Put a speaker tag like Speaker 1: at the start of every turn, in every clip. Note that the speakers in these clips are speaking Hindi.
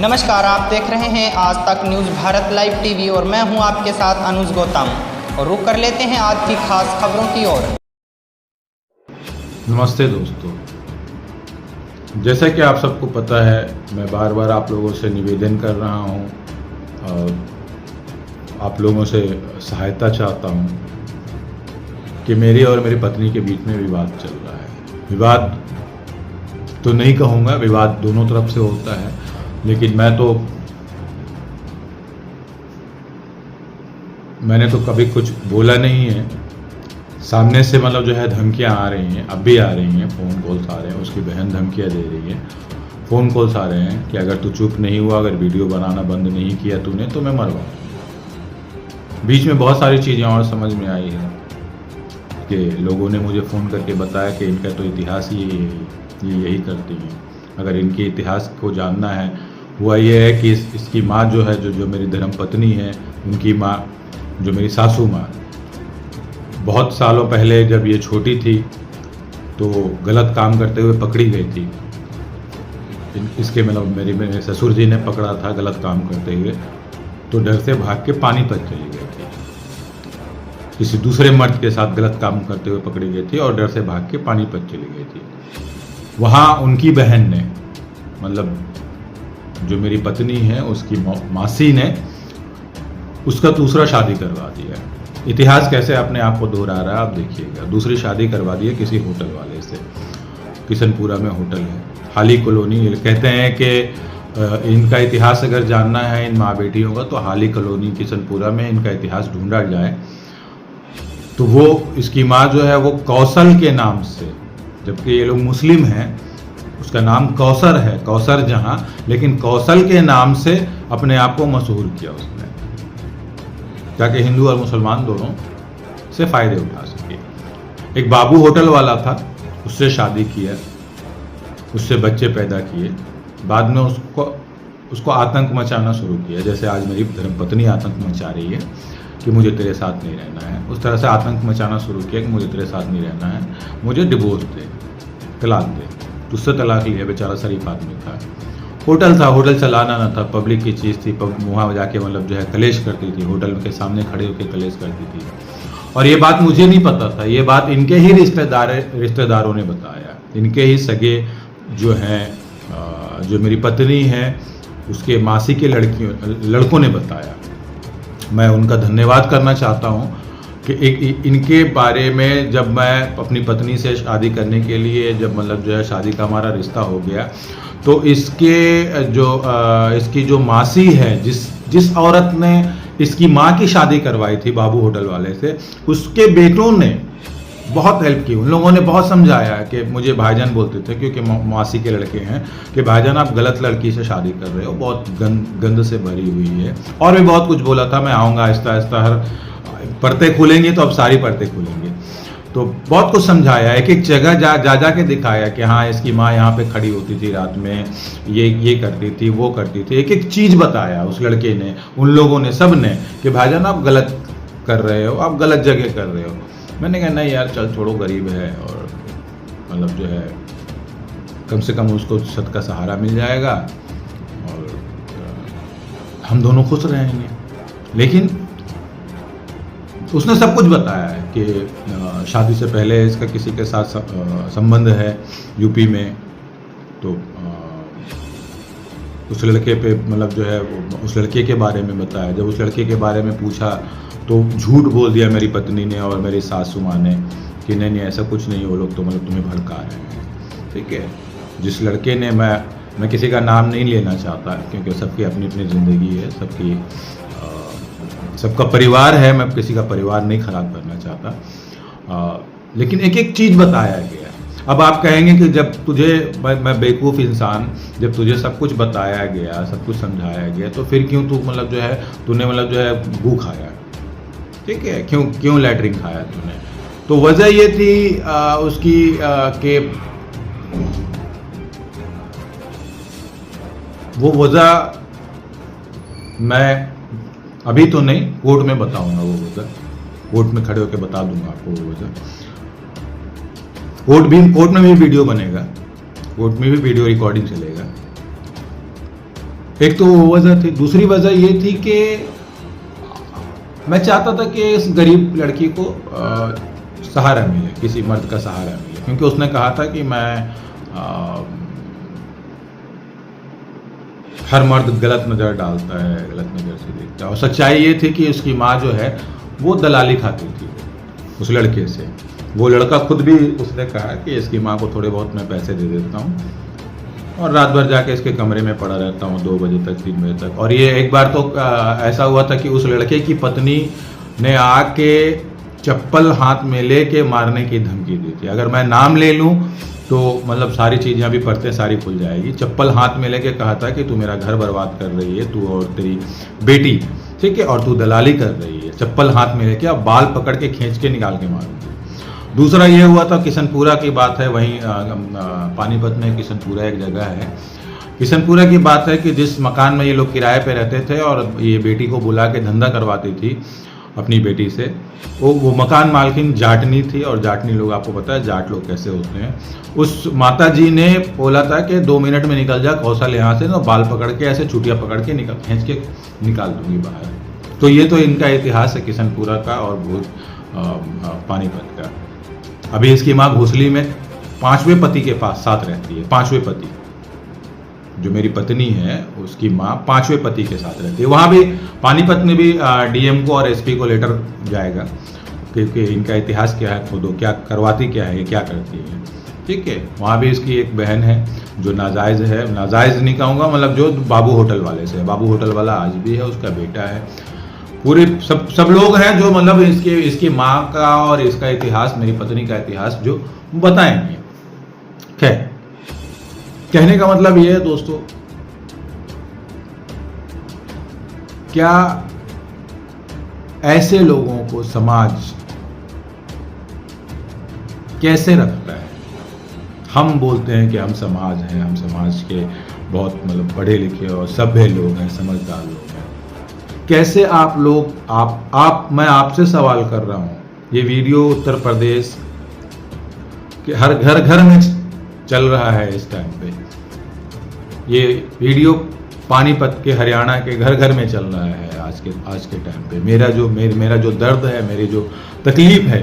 Speaker 1: नमस्कार, आप देख रहे हैं आज तक न्यूज़ भारत लाइव टीवी और मैं हूं आपके साथ अनुज गौतम। और रुक कर लेते हैं आज की खास खबरों की ओर।
Speaker 2: नमस्ते दोस्तों, जैसा कि आप सबको पता है, मैं बार बार आप लोगों से निवेदन कर रहा हूं और आप लोगों से सहायता चाहता हूं कि मेरी और मेरी पत्नी के बीच में विवाद चल रहा है। विवाद तो नहीं कहूँगा, विवाद दोनों तरफ से होता है, लेकिन मैंने तो कभी कुछ बोला नहीं है। सामने से मतलब जो है धमकियाँ आ रही हैं, अब भी आ रही हैं, फ़ोन कॉल्स आ रहे हैं। उसकी बहन धमकियाँ दे रही है, फ़ोन कॉल्स आ रहे हैं कि अगर तू चुप नहीं हुआ, अगर वीडियो बनाना बंद नहीं किया तूने तो मैं मरवाऊँ। बीच में बहुत सारी चीज़ें और समझ में आई है कि लोगों ने मुझे फ़ोन करके बताया कि इनका तो इतिहास ही ये यही करती हैं। अगर इनके इतिहास को जानना है, हुआ ये है कि इसकी माँ जो है, जो मेरी धर्मपत्नी है, उनकी माँ जो मेरी सासू माँ, बहुत सालों पहले जब ये छोटी थी तो गलत काम करते हुए पकड़ी गई थी। इसके मतलब मेरे ससुर जी ने पकड़ा था गलत काम करते हुए, तो डर से भाग के पानीपत चली गई थी। किसी दूसरे मर्द के साथ गलत काम करते हुए पकड़ी गई थी और डर से भाग के पानीपत चली गई थी। वहाँ उनकी बहन ने, मतलब जो मेरी पत्नी है उसकी मासी ने उसका दूसरा शादी करवा दिया। इतिहास कैसे अपने आप को दोहरा रहा है आप देखिएगा। दूसरी शादी करवा दी है किसी होटल वाले से। किशनपुरा में होटल है, हाली कॉलोनी। कहते हैं कि इनका इतिहास अगर जानना है इन माँ बेटियों का, तो हाली कॉलोनी किशनपुरा में इनका इतिहास ढूंढा जाए तो वो इसकी माँ जो है वो कौशल के नाम से, जबकि ये लोग मुस्लिम हैं, उसका नाम कौसर है, कौसर जहाँ, लेकिन कौशल के नाम से अपने आप को मशहूर किया उसने, ताकि हिंदू और मुसलमान दोनों से फ़ायदे उठा सके। एक बाबू होटल वाला था, उससे शादी किया, उससे बच्चे पैदा किए, बाद में उसको आतंक मचाना शुरू किया। जैसे आज मेरी धर्मपत्नी आतंक मचा रही है कि मुझे तेरे साथ नहीं रहना है, उस तरह से आतंक मचाना शुरू किया कि मुझे तेरे साथ नहीं रहना है, मुझे डिवोर्स दे, तलाक दे। उससे तलाक लिया, बेचारा शरीफ आदमी था। होटल था, होटल चलाना ना था, पब्लिक की चीज़ थी, वहाँ जाके मतलब जो है कलेश करती थी, होटल के सामने खड़े होकर कलेश करती थी। और ये बात मुझे नहीं पता था, ये बात इनके ही रिश्तेदारों ने बताया। इनके ही सगे जो हैं, जो मेरी पत्नी है उसके मासी के लड़कों ने बताया। मैं उनका धन्यवाद करना चाहता हूँ कि इनके बारे में जब मैं अपनी पत्नी से शादी करने के लिए, जब मतलब जो है शादी का हमारा रिश्ता हो गया, तो इसकी जो मासी है, जिस औरत ने इसकी माँ की शादी करवाई थी बाबू होटल वाले से, उसके बेटों ने बहुत हेल्प की। उन लोगों ने बहुत समझाया कि मुझे भाईजान बोलते थे, क्योंकि मासी के लड़के हैं, कि भाईजान आप गलत लड़की से शादी कर रहे हो, बहुत गंद से भरी हुई है। और भी बहुत कुछ बोला था। मैं आऊँगा आहिस्ता आहिस्ता, हर परतें खुलेंगी तो अब सारी परतें खुलेंगी। तो बहुत कुछ समझाया, एक एक जगह जा के दिखाया कि हाँ इसकी माँ यहाँ पे खड़ी होती थी रात में, ये करती थी, वो करती थी। एक एक चीज़ बताया उस लड़के ने, उन लोगों ने, सब ने, कि भाईजान आप गलत कर रहे हो, आप गलत जगह कर रहे हो। मैंने कहा नहीं यार, चल छोड़ो, गरीब है और मतलब जो है कम से कम उसको छत का सहारा मिल जाएगा और हम दोनों खुश रहेंगे। लेकिन उसने सब कुछ बताया है कि शादी से पहले इसका किसी के साथ संबंध है यूपी में। तो उस लड़के पे मतलब जो है उस लड़के के बारे में बताया। जब उस लड़के के बारे में पूछा तो झूठ बोल दिया मेरी पत्नी ने और मेरी सासू माँ ने कि नहीं ऐसा कुछ नहीं, वो लोग तो मतलब तुम्हें भड़का रहे हैं। ठीक है, जिस लड़के ने, मैं किसी का नाम नहीं लेना चाहता क्योंकि सबकी अपनी अपनी ज़िंदगी है, सबका परिवार है, मैं किसी का परिवार नहीं खराब करना चाहता। लेकिन एक एक चीज़ बताया गया। अब आप कहेंगे कि जब तुझे, मैं बेवकूफ़ इंसान, जब तुझे सब कुछ बताया गया, सब कुछ समझाया गया, तो फिर क्यों तू मतलब जो है तूने मतलब जो है गू खाया? ठीक है, क्यों लैटरिन खाया तूने? तो वजह ये थी उसकी कि वो वजह मैं अभी तो नहीं, कोर्ट में बताऊंगा। वो वजह कोर्ट में खड़े होकर बता दूंगा आपको वो वजह। कोर्ट में भी वीडियो बनेगा, कोर्ट में भी वीडियो रिकॉर्डिंग चलेगा। एक तो वो वजह थी। दूसरी वजह ये थी कि मैं चाहता था कि इस गरीब लड़की को सहारा मिले, किसी मर्द का सहारा मिले, क्योंकि उसने कहा था कि मैं हर मर्द गलत नज़र डालता है, गलत नज़र से देखता है। और सच्चाई ये थी कि उसकी माँ जो है वो दलाली खाती थी उस लड़के से। वो लड़का खुद भी उसने कहा कि इसकी माँ को थोड़े बहुत मैं पैसे दे देता हूँ और रात भर जाके इसके कमरे में पड़ा रहता हूँ 2 बजे तक, 3 बजे तक। और ये एक बार तो ऐसा हुआ था कि उस लड़के की पत्नी ने आके चप्पल हाथ में लेके मारने की धमकी दी थी। अगर मैं नाम ले लूँ तो मतलब सारी चीज़ें अभी पढ़ते सारी खुल जाएगी। चप्पल हाथ में लेके कहा था कि तू मेरा घर बर्बाद कर रही है, तू और तेरी बेटी, ठीक है, और तू दलाली कर रही है। चप्पल हाथ में लेके अब बाल पकड़ के खींच के निकाल के मारूंगी। दूसरा ये हुआ था, किशनपुरा की बात है, वहीं पानीपत में किशनपुरा एक जगह है। किशनपुरा की बात है कि जिस मकान में ये लोग किराए पे रहते थे और ये बेटी को बुला के धंधा करवाती थी अपनी बेटी से, वो मकान मालकिन जाटनी थी। और जाटनी लोग, आपको पता है जाट लोग कैसे होते हैं। उस माता जी ने बोला था कि 2 मिनट में निकल जा कौशल यहाँ से, तो बाल पकड़ के ऐसे चुटिया पकड़ के खींच के निकाल दूंगी बाहर। तो ये तो इनका इतिहास है किशनपुरा का और पानीपत का। अभी इसकी माँ घोसली में 5वें पति के साथ रहती है। 5वें पति, जो मेरी पत्नी है उसकी माँ 5वें पति के साथ रहती है। वहाँ भी पानीपत में भी डीएम को और एसपी को लेटर जाएगा क्योंकि इनका इतिहास क्या है, खुद क्या करवाती क्या है, ये क्या करती है, ठीक है। वहाँ भी इसकी एक बहन है जो नाजायज़ है, नाजायज़ नहीं कहूँगा, मतलब जो बाबू होटल वाले से, बाबू होटल वाला आज भी है, उसका बेटा है। पूरे सब लोग हैं जो मतलब इसकी माँ का और इसका इतिहास, मेरी पत्नी का इतिहास जो बताएंगे। खैर, कहने का मतलब ये है दोस्तों, क्या ऐसे लोगों को समाज कैसे रखता है? हम बोलते हैं कि हम समाज हैं, हम समाज के बहुत मतलब पढ़े लिखे और सभ्य लोग हैं, समझदार लोग हैं। कैसे आप लोग, मैं आपसे सवाल कर रहा हूँ, ये वीडियो उत्तर प्रदेश के हर घर में चल रहा है इस टाइम पे। ये वीडियो पानीपत के, हरियाणा के घर में चल रहा है आज के टाइम पे। मेरा जो दर्द है, मेरी जो तकलीफ है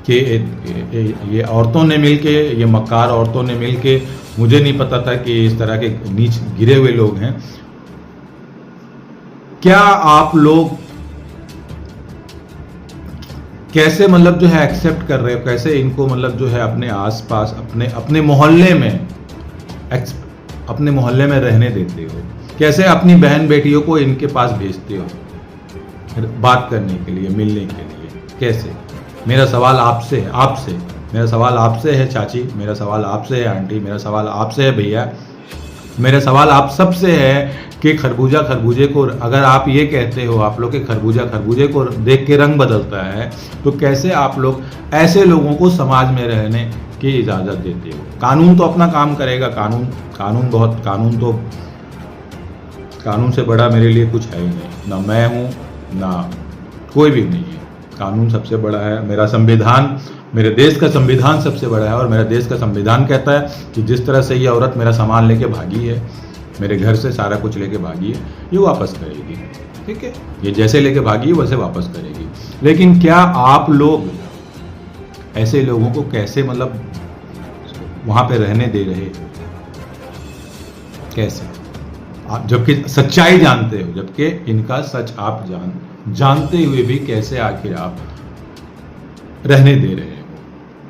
Speaker 2: कि ये औरतों ने मिलके, ये मक्कार औरतों ने मिलके, मुझे नहीं पता था कि इस तरह के नीच गिरे हुए लोग हैं। क्या आप लोग कैसे मतलब जो है एक्सेप्ट कर रहे हो, कैसे इनको मतलब जो है अपने आसपास, अपने मोहल्ले में रहने देते हो? कैसे अपनी बहन बेटियों को इनके पास भेजते हो बात करने के लिए, मिलने के लिए? कैसे? मेरा सवाल आपसे है, मेरा सवाल आपसे है चाची, मेरा सवाल आपसे है आंटी, मेरा सवाल आपसे है भैया, मेरा सवाल आप सबसे है कि खरबूजे को, अगर आप ये कहते हो आप लोग के खरबूजे को देख के रंग बदलता है, तो कैसे आप लोग ऐसे लोगों को समाज में रहने की इजाज़त देते हो? कानून तो अपना काम करेगा, कानून से बड़ा मेरे लिए कुछ है ही नहीं, ना मैं हूँ ना कोई भी नहीं है। कानून सबसे बड़ा है, मेरा संविधान, मेरे देश का संविधान सबसे बड़ा है। और मेरा देश का संविधान कहता है कि जिस तरह से ये औरत मेरा सामान लेके भागी है, मेरे घर से सारा कुछ लेके भागी है, ये वापस करेगी, ठीक है। ये जैसे लेके भागी है वैसे वापस करेगी। लेकिन क्या आप लोग ऐसे लोगों को कैसे मतलब वहाँ पे रहने दे रहे? कैसे? आप जबकि सच्चाई जानते हो, जबकि इनका सच आप जानते हुए भी कैसे आखिर आप रहने दे रहे हो?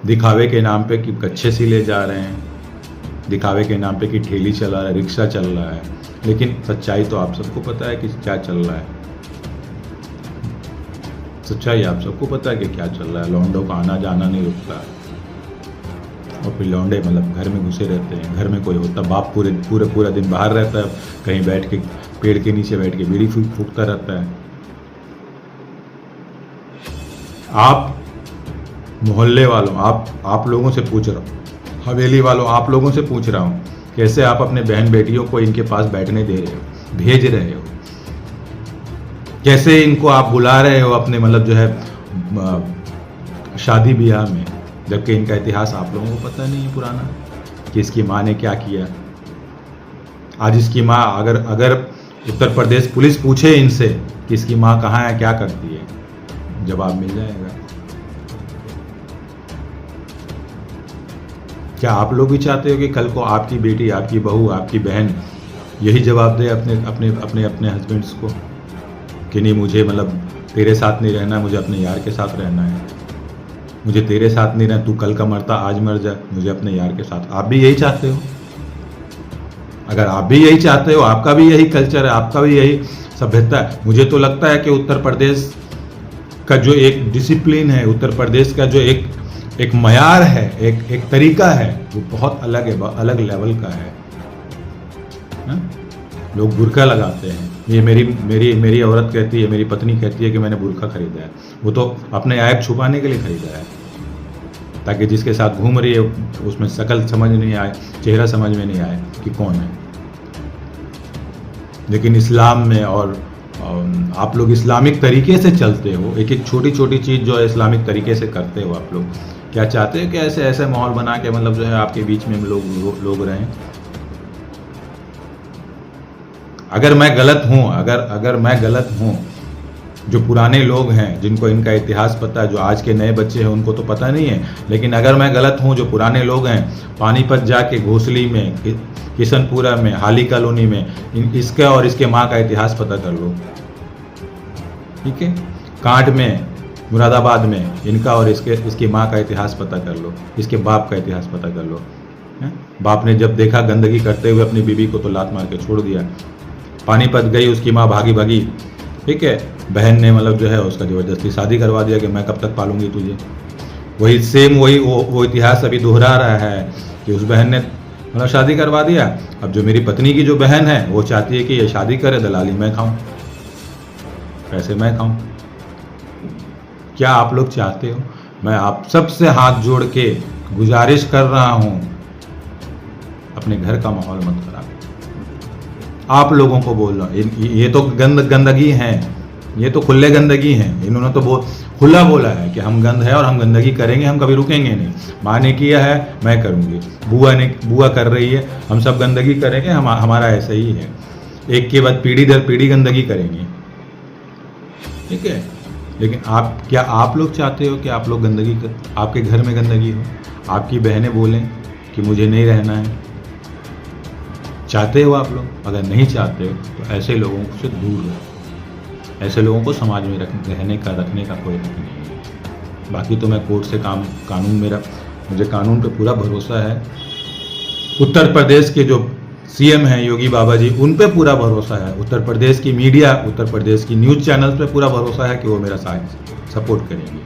Speaker 2: दिखावे के नाम पे कि कच्छे सी ले जा रहे हैं, दिखावे के नाम पे कि ठेली चला रहा है, रिक्शा चल रहा है, लेकिन सच्चाई तो आप सबको पता है कि क्या चल रहा है। सच्चाई आप सबको पता है कि क्या चल रहा है। लौंडों का आना जाना नहीं रुकता है और फिर लौंडे मतलब घर में घुसे रहते हैं, घर में कोई होता, बाप पूरा दिन बाहर रहता है, कहीं बैठ के पेड़ के नीचे बैठ के बीड़ी फूकता रहता है। आप मोहल्ले वालों, आप लोगों से पूछ रहा हूँ, हवेली वालों, आप लोगों से पूछ रहा हूँ, कैसे आप अपने बहन बेटियों को इनके पास बैठने दे रहे हो, भेज रहे हो? कैसे इनको आप बुला रहे हो अपने मतलब जो है शादी ब्याह में, जबकि इनका इतिहास आप लोगों को पता नहीं है पुराना कि इसकी माँ ने क्या किया। आज इसकी माँ अगर उत्तर प्रदेश पुलिस पूछे इनसे कि इसकी माँ कहाँ है, क्या करती है, जवाब मिल जाएगा। क्या आप लोग भी चाहते हो कि कल को आपकी बेटी, आपकी बहू, आपकी बहन यही जवाब दे अपने अपने अपने अपने हस्बैंड्स को कि नहीं, मुझे मतलब तेरे साथ नहीं रहना, मुझे अपने यार के साथ रहना है, मुझे तेरे साथ नहीं रहना, तू कल का मरता आज मर जा, मुझे अपने यार के साथ। आप भी यही चाहते हो? अगर आप भी यही चाहते हो, आपका भी यही कल्चर है, आपका भी यही सभ्यता है, मुझे तो लगता है कि उत्तर प्रदेश का जो एक डिसिप्लिन है, उत्तर प्रदेश का जो एक मयार है, एक तरीका है, वो बहुत अलग है, अलग लेवल का है। लोग बुर्का लगाते हैं, ये मेरी औरत कहती है, मेरी पत्नी कहती है कि मैंने बुर्का खरीदा है, वो तो अपने ऐब छुपाने के लिए खरीदा है, ताकि जिसके साथ घूम रही है उसमें शक्ल समझ नहीं आए, चेहरा समझ में नहीं आए कि कौन है। लेकिन इस्लाम में और आप लोग इस्लामिक तरीके से चलते हो, एक एक छोटी छोटी चीज़ जो है इस्लामिक तरीके से करते हो। आप लोग क्या चाहते हो कि ऐसे माहौल बना के मतलब जो है आपके बीच में लोग रहें? अगर मैं गलत हूँ, अगर मैं गलत हूँ, जो पुराने लोग हैं जिनको इनका इतिहास पता है, जो आज के नए बच्चे हैं उनको तो पता नहीं है, लेकिन अगर मैं गलत हूँ, जो पुराने लोग हैं, पानीपत जाके घोसली में, किशनपुरा में, हाली कॉलोनी में इसका और इसके माँ का इतिहास पता कर लो, ठीक है? कांट में, मुरादाबाद में इनका और इसकी माँ का इतिहास पता कर लो, इसके बाप का इतिहास पता कर लो। बाप ने जब देखा गंदगी करते हुए अपनी बीबी को तो लात मार के छोड़ दिया। पानीपत गई, उसकी माँ भागी, ठीक है, बहन ने मतलब जो है उसका ज़बरदस्ती शादी करवा दिया कि मैं कब तक पालूंगी तुझे। वही सेम वो इतिहास अभी दोहरा रहा है कि उस बहन ने मतलब शादी करवा दिया। अब जो मेरी पत्नी की जो बहन है वो चाहती है कि ये शादी करे, दलाली मैं खाऊं, पैसे मैं खाऊं। क्या आप लोग चाहते हो? मैं आप सबसे हाथ जोड़ के गुजारिश कर रहा हूं, अपने घर का माहौल मत खराब। आप लोगों को बोल रहा हूँ, ये तो गंदगी है, ये तो खुले गंदगी है। इन्होंने तो खुला बोला है कि हम गंद है और हम गंदगी करेंगे, हम कभी रुकेंगे नहीं। माँ ने किया है, मैं करूँगी, बुआ कर रही है, हम सब गंदगी करेंगे, हमारा ऐसा ही है। एक के बाद पीढ़ी दर पीढ़ी गंदगी करेंगे, ठीक है? लेकिन क्या आप लोग चाहते हो कि आप लोग आपके घर में गंदगी हो, आपकी बहनें बोलें कि मुझे नहीं रहना है? चाहते हो आप लोग? अगर नहीं चाहते हो तो ऐसे लोगों से दूर रहो। ऐसे लोगों को समाज में रखने का कोई हक नहीं है। बाकी तो मैं कोर्ट से मुझे कानून पे पूरा भरोसा है। उत्तर प्रदेश के जो सीएम हैं योगी बाबा जी, उन पे पूरा भरोसा है। उत्तर प्रदेश की मीडिया, उत्तर प्रदेश की न्यूज़ चैनल्स पे पूरा भरोसा है कि वो मेरा साथ सपोर्ट करेंगे।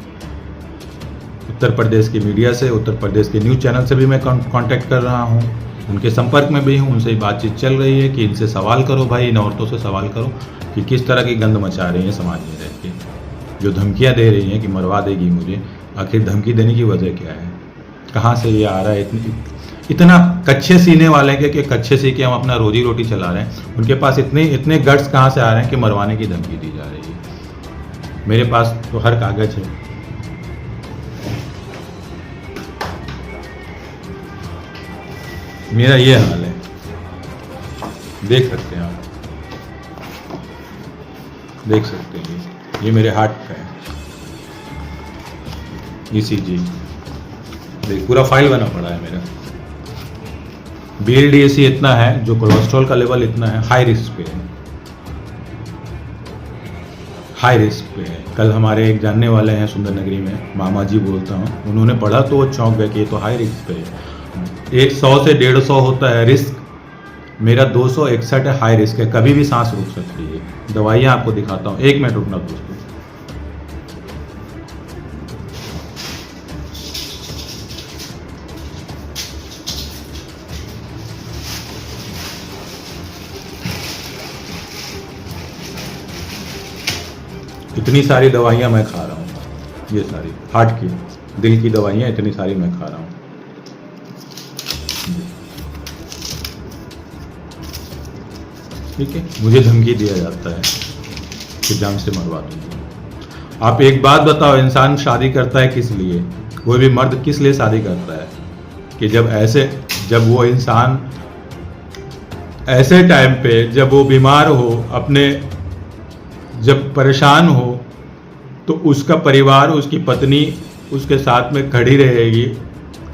Speaker 2: उत्तर प्रदेश की मीडिया से, उत्तर प्रदेश के न्यूज़ चैनल से भी मैं कांटेक्ट कर रहा हूँ, उनके संपर्क में भी हूँ, उनसे बातचीत चल रही है कि इनसे सवाल करो भाई, इन औरतों से सवाल करो कि किस तरह की गंद मचा रही हैं समाज में रह के, जो धमकियाँ दे रही हैं कि मरवा देगी मुझे। आखिर धमकी देने की वजह क्या है? कहाँ से ये आ रहा है? इतना कच्चे सीने वाले कि कच्चे सी के हम अपना रोजी रोटी चला रहे हैं, उनके पास इतने गट्स कहाँ से आ रहे हैं कि मरवाने की धमकी दी जा रही है? मेरे पास तो हर कागज है। मेरा ये हाल है, देख सकते हैं आप, देख सकते हैं ये मेरे हार्ट का है, ECG देख, पूरा फाइल बना पड़ा है मेरा। BLDAC इतना है, जो कोलेस्ट्रॉल का लेवल इतना है, हाई रिस्क पे है, हाई रिस्क पे है। कल हमारे एक जानने वाले हैं सुंदर नगरी में, मामा जी बोलता हूँ, उन्होंने पढ़ा तो वो चौंक गए कि ये तो हाई रिस्क पे है। 100 से 150 होता है रिस्क, मेरा 261 है, हाई रिस्क है, कभी भी सांस रुक सकती है। दवाइयाँ आपको दिखाता हूँ, 1 मिनट रुकना दोस्तों। इतनी सारी दवाइयाँ मैं खा रहा हूँ, ये सारी हार्ट की, दिल की दवाइयाँ इतनी सारी मैं खा रहा हूँ। ठीक है, मुझे धमकी दिया जाता है कि जान से मरवा दूंगा। आप एक बात बताओ, इंसान शादी करता है किस लिए? कोई भी मर्द किस लिए शादी करता है? कि जब वो इंसान ऐसे टाइम पे जब वो बीमार हो, अपने जब परेशान हो, तो उसका परिवार, उसकी पत्नी उसके साथ में खड़ी रहेगी,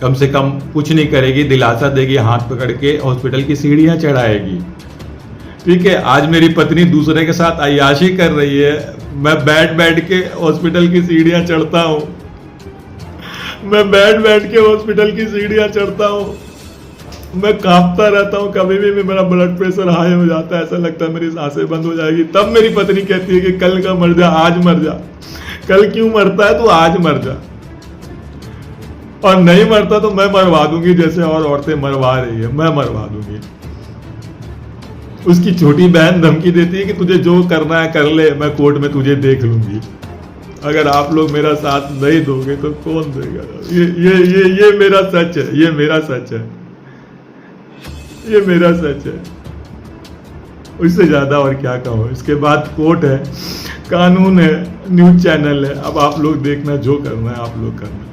Speaker 2: कम से कम कुछ नहीं करेगी, दिलासा देगी, हाथ पकड़ के हॉस्पिटल की सीढ़ियां चढ़ाएगी। ठीक है, आज मेरी पत्नी दूसरे के साथ अय्याशी कर रही है, मैं बैठ के हॉस्पिटल की सीढ़ियां चढ़ता हूँ, मैं बैठ के हॉस्पिटल की सीढ़ियां चढ़ता हूँ, मैं कांपता रहता हूँ, कभी भी मेरा ब्लड प्रेशर हाई हो जाता है, ऐसा लगता है मेरी सांसें बंद हो जाएगी। तब मेरी पत्नी कहती है कि कल का मर जा, आज मर जा। कल क्यों मरता है, तू आज मर जा, और नहीं मरता तो मैं मरवा दूंगी, जैसे और औरतें मरवा रही है, मैं मरवा दूंगी। उसकी छोटी बहन धमकी देती है कि तुझे जो करना है कर ले, मैं कोर्ट में तुझे देख लूंगी। अगर आप लोग मेरा साथ नहीं दोगे तो कौन देगा? ये मेरा सच है, ये मेरा सच है, ये मेरा सच है। उससे ज्यादा और क्या कहो। इसके बाद कोर्ट है, कानून है, न्यूज चैनल है, अब आप लोग देखना, जो करना है आप लोग करना।